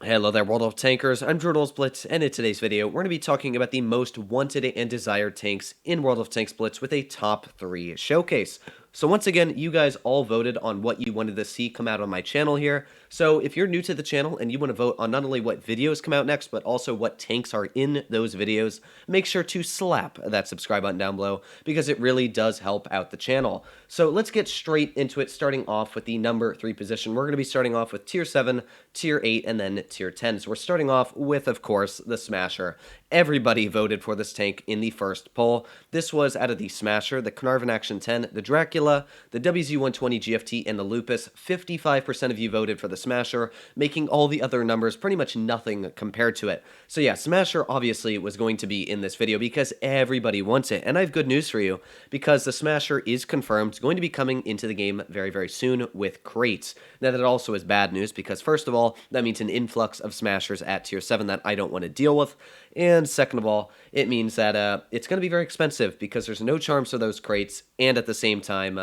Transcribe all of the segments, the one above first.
Hello there, World of Tankers. I'm Blitz, and in today's video, we're going to be talking about the most wanted and desired tanks in World of Tanks Blitz with a top 3 showcase. So once again, you guys all voted on what you wanted to see come out on my channel here. So if you're new to the channel and you want to vote on not only what videos come out next, but also what tanks are in those videos, make sure to slap that subscribe button down below because it really does help out the channel. So let's get straight into it, starting off with the number 3 position. We're going to be starting off with Tier 7, Tier 8, and then Tier 10. So we're starting off with, of course, the Smasher. Everybody voted for this tank in the first poll. This was out of the Smasher, the Carnarvon Action 10, the Dracula, the WZ-120 GFT, and the Lupus. 55% of you voted for the Smasher, making all the other numbers pretty much nothing compared to it. So yeah, Smasher obviously was going to be in this video because everybody wants it. And I have good news for you, because the Smasher is confirmed going to be coming into the game very, very soon with crates. Now that also is bad news because first of all, that means an influx of Smashers at Tier 7 that I don't want to deal with. And second of all, it means that it's going to be very expensive because there's no charms for those crates, and at the same time,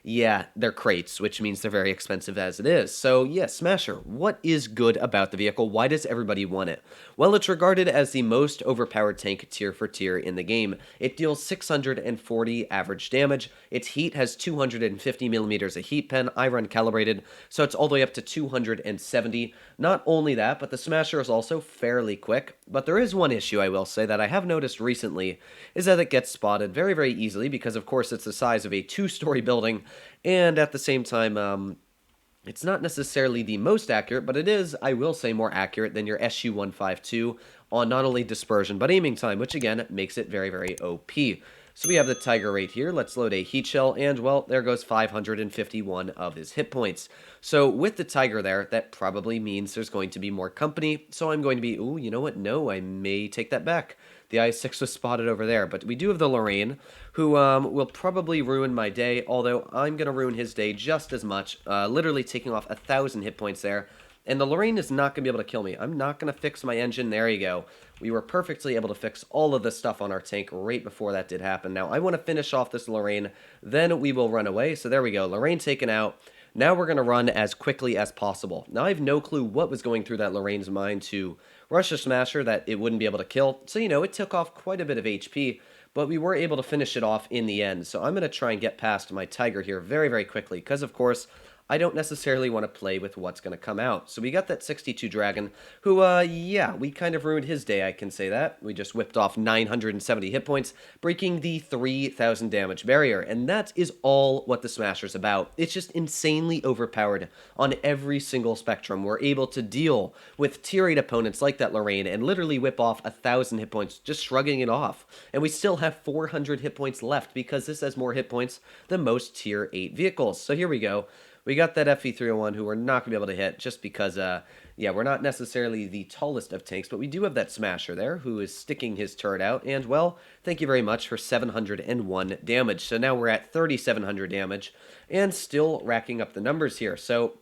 yeah, they're crates, which means they're very expensive as it is. So yeah, Smasher, what is good about the vehicle? Why does everybody want it? Well, it's regarded as the most overpowered tank tier for tier in the game. It deals 640 average damage. Its heat has 250 millimeters of heat pen. I run calibrated, so it's all the way up to 270. Not only that, but the Smasher is also fairly quick. But there is one issue, I will say, that I have noticed recently, is that it gets spotted very, very easily because, of course, it's the size of a 2-story building, and at the same time, it's not necessarily the most accurate, but it is, I will say, more accurate than your SU-152 on not only dispersion, but aiming time, which, again, makes it very, very OP. So we have the Tiger right here. Let's load a Heat Shell, and, well, there goes 551 of his hit points. So with the Tiger there, that probably means there's going to be more company, so I'm going to be, ooh, you know what? No, I may take that back. The I-6 was spotted over there, but we do have the Lorraine, who will probably ruin my day, although I'm going to ruin his day just as much, literally taking off 1,000 hit points there. And the Lorraine is not going to be able to kill me. I'm not going to fix my engine. There you go. We were perfectly able to fix all of the stuff on our tank right before that did happen. Now, I want to finish off this Lorraine, then we will run away. So there we go. Lorraine taken out. Now we're going to run as quickly as possible. Now, I have no clue what was going through that Lorraine's mind to rush a Smasher that it wouldn't be able to kill. So, you know, it took off quite a bit of HP, but we were able to finish it off in the end. So I'm going to try and get past my Tiger here very, very quickly because, of course, I don't necessarily want to play with what's going to come out. So we got that 62 Dragon, who, yeah, we kind of ruined his day, I can say that. We just whipped off 970 hit points, breaking the 3,000 damage barrier. And that is all what the Smasher's about. It's just insanely overpowered on every single spectrum. We're able to deal with Tier 8 opponents like that Lorraine and literally whip off 1,000 hit points, just shrugging it off. And we still have 400 hit points left because this has more hit points than most Tier 8 vehicles. So here we go. We got that FE301 who we're not going to be able to hit just because, yeah, we're not necessarily the tallest of tanks, but we do have that Smasher there who is sticking his turret out, and, well, thank you very much for 701 damage. So now we're at 3,700 damage and still racking up the numbers here. So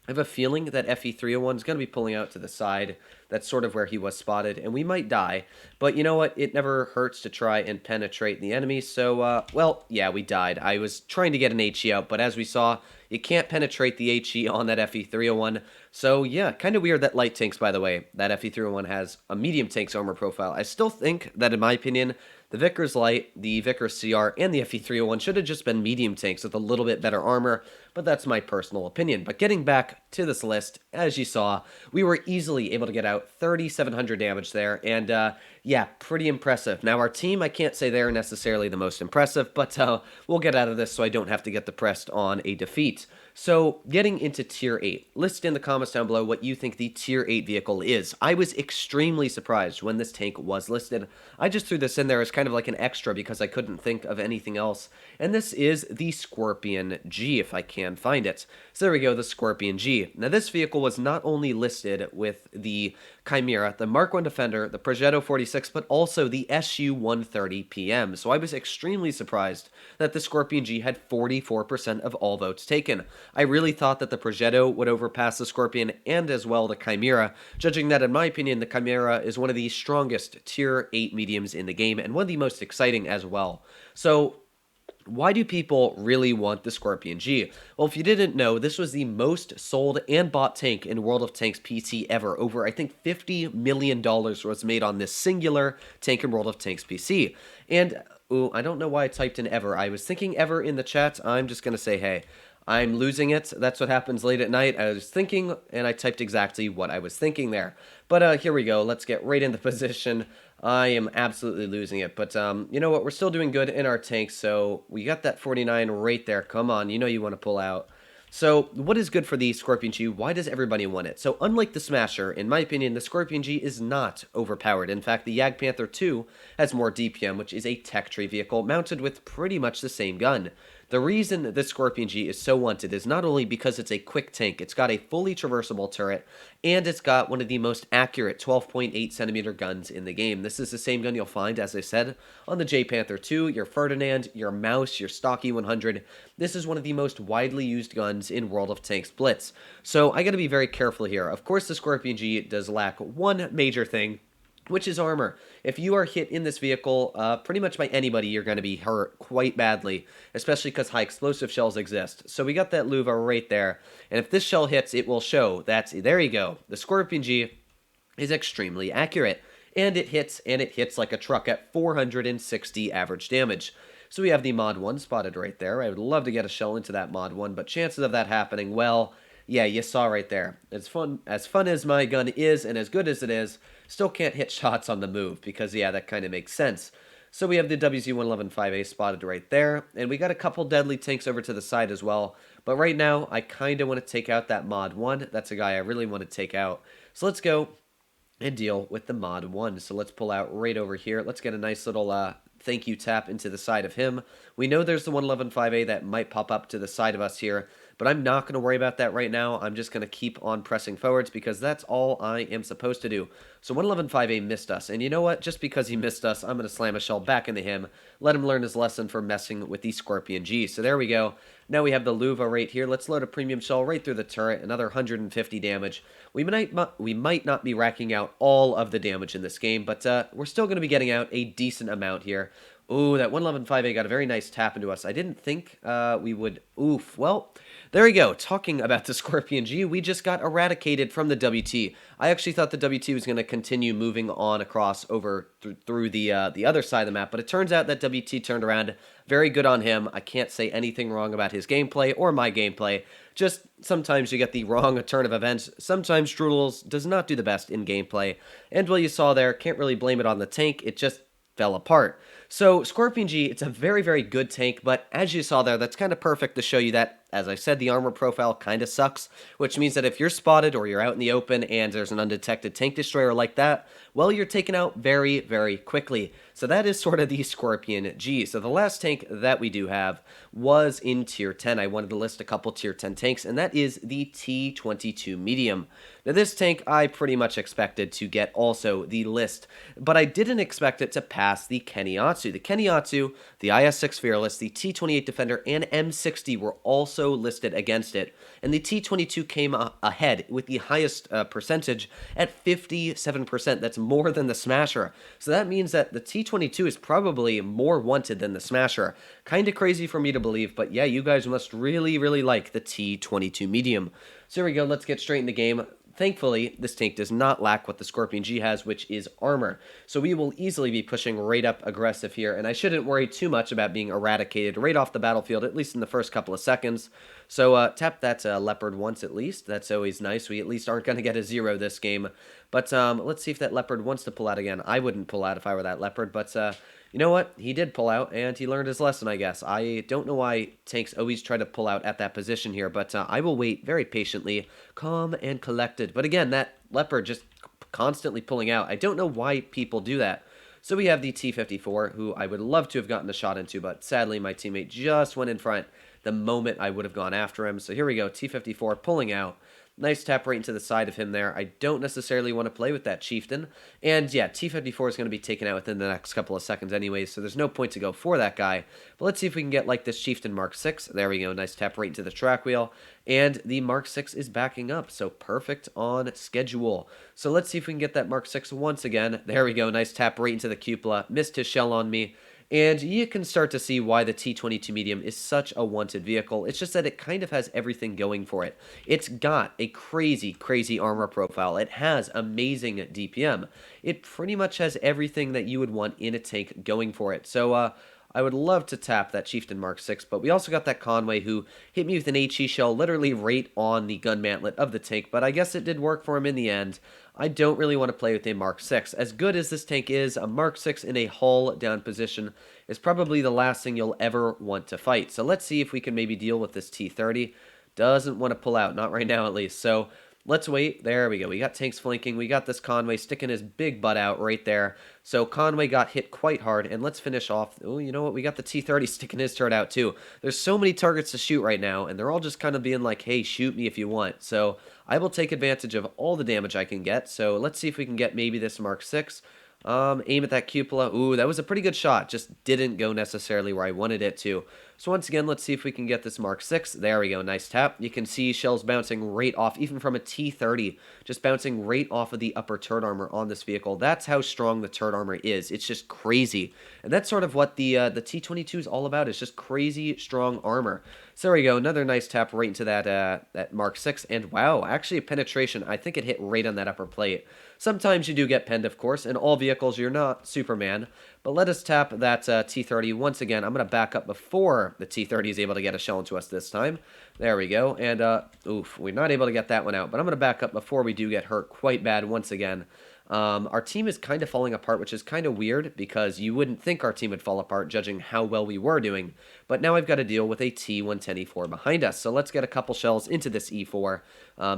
I have a feeling that FE301 is going to be pulling out to the side. That's sort of where he was spotted, and we might die. But you know what? It never hurts to try and penetrate the enemy. So, well, yeah, we died. I was trying to get an HE out, but as we saw, you can't penetrate the HE on that FE301. So, yeah, kind of weird that light tanks, by the way. That FE301 has a medium tank's armor profile. I still think that, in my opinion, the Vickers Light, the Vickers CR, and the FE301 should have just been medium tanks with a little bit better armor, but that's my personal opinion. But getting back to this list, as you saw, we were easily able to get out 3,700 damage there, and yeah, pretty impressive. Now, our team, I can't say they're necessarily the most impressive, but we'll get out of this so I don't have to get depressed on a defeat. So, getting into Tier 8, list in the comments down below what you think the Tier 8 vehicle is. I was extremely surprised when this tank was listed. I just threw this in there as kind of like an extra because I couldn't think of anything else. And this is the Scorpion G, if I can find it. So there we go, the Scorpion G. Now, this vehicle was not only listed with the Chimera, the Mark I Defender, the Progetto 46, but also the SU-130 PM. So I was extremely surprised that the Scorpion G had 44% of all votes taken. I really thought that the Progetto would overpass the Scorpion and as well the Chimera, judging that, in my opinion, the Chimera is one of the strongest Tier 8 mediums in the game and one of the most exciting as well. So Why do people really want the Scorpion G? Well, if you didn't know, this was the most sold and bought tank in World of Tanks PC ever. Over, I think, $50 million was made on this singular tank in World of Tanks PC. And, ooh, I don't know why I typed in ever. I was thinking ever in the chat. I'm just going to say, hey, I'm losing it. That's what happens late at night. I was thinking, and I typed exactly what I was thinking there. But here we go. Let's get right into position. I am absolutely losing it. But you know what? We're still doing good in our tanks. So we got that 49 right there. Come on. You know you want to pull out. So what is good for the Scorpion G? Why does everybody want it? So unlike the Smasher, in my opinion, the Scorpion G is not overpowered. In fact, the Jagdpanther 2 has more DPM, which is a tech tree vehicle mounted with pretty much the same gun. The reason the Scorpion G is so wanted is not only because it's a quick tank, it's got a fully traversable turret, and it's got one of the most accurate 12.8 centimeter guns in the game. This is the same gun you'll find, as I said, on the Jagdpanther 2, your Ferdinand, your Mouse, your Stocky 100. This is one of the most widely used guns in World of Tanks Blitz. So I gotta be very careful here. Of course, the Scorpion G does lack one major thing, which is armor. If you are hit in this vehicle, pretty much by anybody, you're going to be hurt quite badly, especially because high explosive shells exist. So we got that Luva right there, and if this shell hits, it will show that, there you go, the Scorpion G is extremely accurate, and it hits like a truck at 460 average damage. So we have the Mod 1 spotted right there. I would love to get a shell into that Mod 1, but chances of that happening, well, yeah, you saw right there. As fun as my gun is and as good as it is, still can't hit shots on the move because, yeah, that kind of makes sense. So we have the WZ-111-5A spotted right there, and we got a couple deadly tanks over to the side as well. But right now, I kind of want to take out that Mod 1. That's a guy I really want to take out. So let's go and deal with the Mod 1. So let's pull out right over here. Let's get a nice little thank you tap into the side of him. We know there's the 111-5A that might pop up to the side of us here, but I'm not going to worry about that right now. I'm just going to keep on pressing forwards because that's all I am supposed to do. So 111-5A missed us, and you know what? Just because he missed us, I'm going to slam a shell back into him, let him learn his lesson for messing with the Scorpion G. So there we go. Now we have the Luva right here. Let's load a premium shell right through the turret, another 150 damage. We might not be racking out all of the damage in this game, but we're still going to be getting out a decent amount here. Ooh, that 111-5A got a very nice tap into us. I didn't think we would... Oof. Well, there we go. Talking about the Scorpion G, we just got eradicated from the WT. I actually thought the WT was going to continue moving on across over through the other side of the map, but it turns out that WT turned around. Very good on him. I can't say anything wrong about his gameplay or my gameplay. Just sometimes you get the wrong turn of events. Sometimes Droodles does not do the best in gameplay. And what you saw there, can't really blame it on the tank. It just fell apart. So Scorpion G, it's a very, very good tank, but as you saw there, that's kind of perfect to show you that, as I said, the armor profile kind of sucks, which means that if you're spotted or you're out in the open and there's an undetected tank destroyer like that, well, you're taken out very, very quickly. So that is sort of the Scorpion G. So the last tank that we do have was in Tier 10. I wanted to list a couple Tier 10 tanks, and that is the T22 Medium. Now this tank I pretty much expected to get also the list, but I didn't expect it to pass the Kennyatsu. The Kennyatsu, the IS-6 Fearless, the T28 Defender, and M60 were also listed against it, and the T22 came ahead with the highest percentage at 57%. That's more than the Smasher. So that means that the T22 is probably more wanted than the Smasher. Kind of crazy for me to believe, but yeah, you guys must really, really like the T22 Medium. So here we go, let's get straight in the game. Thankfully, this tank does not lack what the Scorpion G has, which is armor. So we will easily be pushing right up aggressive here, and I shouldn't worry too much about being eradicated right off the battlefield, at least in the first couple of seconds. So tap that Leopard once at least. That's always nice. We at least aren't going to get a 0 this game. But let's see if that Leopard wants to pull out again. I wouldn't pull out if I were that Leopard, but you know what? He did pull out, and he learned his lesson, I guess. I don't know why tanks always try to pull out at that position here, but I will wait very patiently, calm and collected. But again, that Leopard just constantly pulling out. I don't know why people do that. So we have the T-54, who I would love to have gotten a shot into, but sadly my teammate just went in front the moment I would have gone after him. So here we go, T-54 pulling out. Nice tap right into the side of him there. I don't necessarily want to play with that Chieftain. And yeah, T-54 is going to be taken out within the next couple of seconds anyways, so there's no point to go for that guy. But let's see if we can get like this Chieftain Mark 6. There we go, nice tap right into the track wheel. And the Mark 6 is backing up, so perfect on schedule. So let's see if we can get that Mark 6 once again. There we go, nice tap right into the cupola. Missed his shell on me. And you can start to see why the T22 Medium is such a wanted vehicle. It's just that it kind of has everything going for it. It's got a crazy, crazy armor profile. It has amazing DPM. It pretty much has everything that you would want in a tank going for it. So, I would love to tap that Chieftain Mark 6, but we also got that Conway who hit me with an HE shell literally right on the gun mantlet of the tank, but I guess it did work for him in the end. I don't really want to play with a Mark 6. As good as this tank is, a Mark 6 in a hull down position is probably the last thing you'll ever want to fight. So let's see if we can maybe deal with this T30. Doesn't want to pull out, not right now at least. So let's wait. There we go. We got tanks flanking. We got this Conway sticking his big butt out right there. So Conway got hit quite hard, and let's finish off. Oh, you know what? We got the T30 sticking his turret out too. There's so many targets to shoot right now, and they're all just kind of being like, hey, shoot me if you want. So I will take advantage of all the damage I can get. So let's see if we can get maybe this Mark 6. Aim at that cupola. Ooh, that was a pretty good shot. Just didn't go necessarily where I wanted it to. So once again, let's see if we can get this Mark 6. There we go. Nice tap. You can see shells bouncing right off, even from a T30. Just bouncing right off of the upper turret armor on this vehicle. That's how strong the turret armor is. It's just crazy. And that's sort of what the T22 is all about. It's just crazy strong armor. So there we go. Another nice tap right into that Mark 6. And wow, actually a penetration. I think it hit right on that upper plate. Sometimes you do get penned, of course. In all vehicles, you're not Superman. But let us tap that T30 once again. I'm going to back up before the T30 is able to get a shell into us this time. There we go. And, oof, we're not able to get that one out. But I'm going to back up before we do get hurt quite bad once again. Our team is kind of falling apart, which is kind of weird because you wouldn't think our team would fall apart judging how well we were doing. But now I've got to deal with a T110 E4 behind us. So let's get a couple shells into this E4,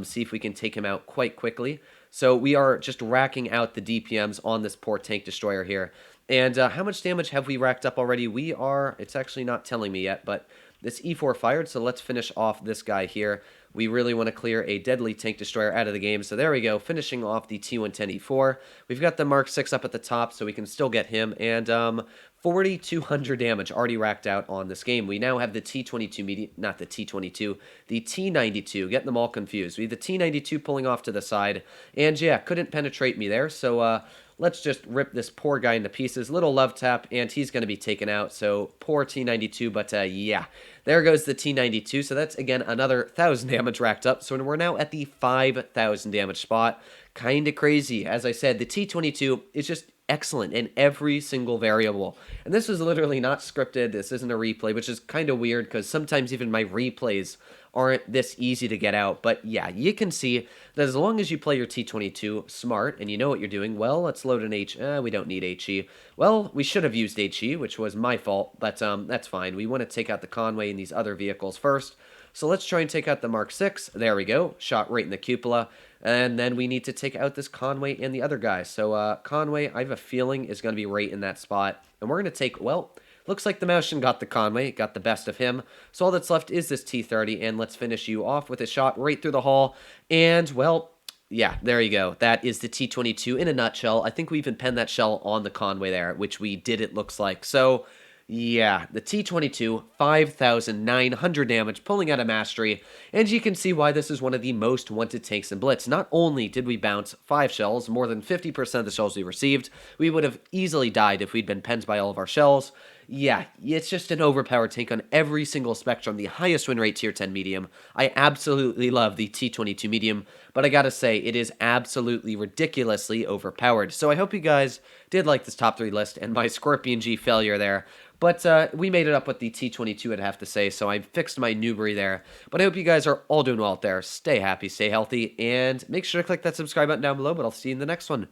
see if we can take him out quite quickly. So we are just racking out the DPMs on this poor tank destroyer here. And how much damage have we racked up already? We are, it's actually not telling me yet, but this E4 fired, so let's finish off this guy here. We really want to clear a deadly tank destroyer out of the game, so there we go, finishing off the T110 E4. We've got the Mark 6 up at the top, so we can still get him, and 4,200 damage already racked out on this game. We now have the T22 Medium, not the T22, the T92, getting them all confused. We have the T92 pulling off to the side, and yeah, couldn't penetrate me there, so let's just rip this poor guy into pieces. Little love tap, and he's going to be taken out. So, poor T92, but yeah. There goes the T92. So, that's, again, another 1,000 damage racked up. So, we're now at the 5,000 damage spot. Kind of crazy. As I said, the T22 is just excellent in every single variable. And this is literally not scripted. This isn't a replay, which is kind of weird because sometimes even my replays aren't this easy to get out. But yeah, you can see that as long as you play your T22 smart and you know what you're doing, well, let's load an we don't need HE. Well, we should have used HE, which was my fault, but that's fine. We want to take out the Conway and these other vehicles first. So let's try and take out the Mark 6. There we go. Shot right in the cupola. And then we need to take out this Conway and the other guy. So Conway, I have a feeling, is going to be right in that spot. And we're going to take, well, looks like the Moushin got the Conway, got the best of him. So all that's left is this T30, and let's finish you off with a shot right through the hull. And, well, yeah, there you go. That is the T22 in a nutshell. I think we even penned that shell on the Conway there, which we did, it looks like. So, yeah, the T22, 5,900 damage, pulling out of mastery, and you can see why this is one of the most wanted tanks in Blitz. Not only did we bounce 5 shells, more than 50% of the shells we received, we would have easily died if we'd been penned by all of our shells. Yeah, it's just an overpowered tank on every single spectrum, the highest win rate tier 10 medium. I absolutely love the T22 medium, but I gotta say, it is absolutely ridiculously overpowered. So I hope you guys did like this top 3 list and my Scorpion G failure there. But we made it up with the T22, I'd have to say, so I fixed my Newbury there. But I hope you guys are all doing well out there. Stay happy, stay healthy, and make sure to click that subscribe button down below, but I'll see you in the next one.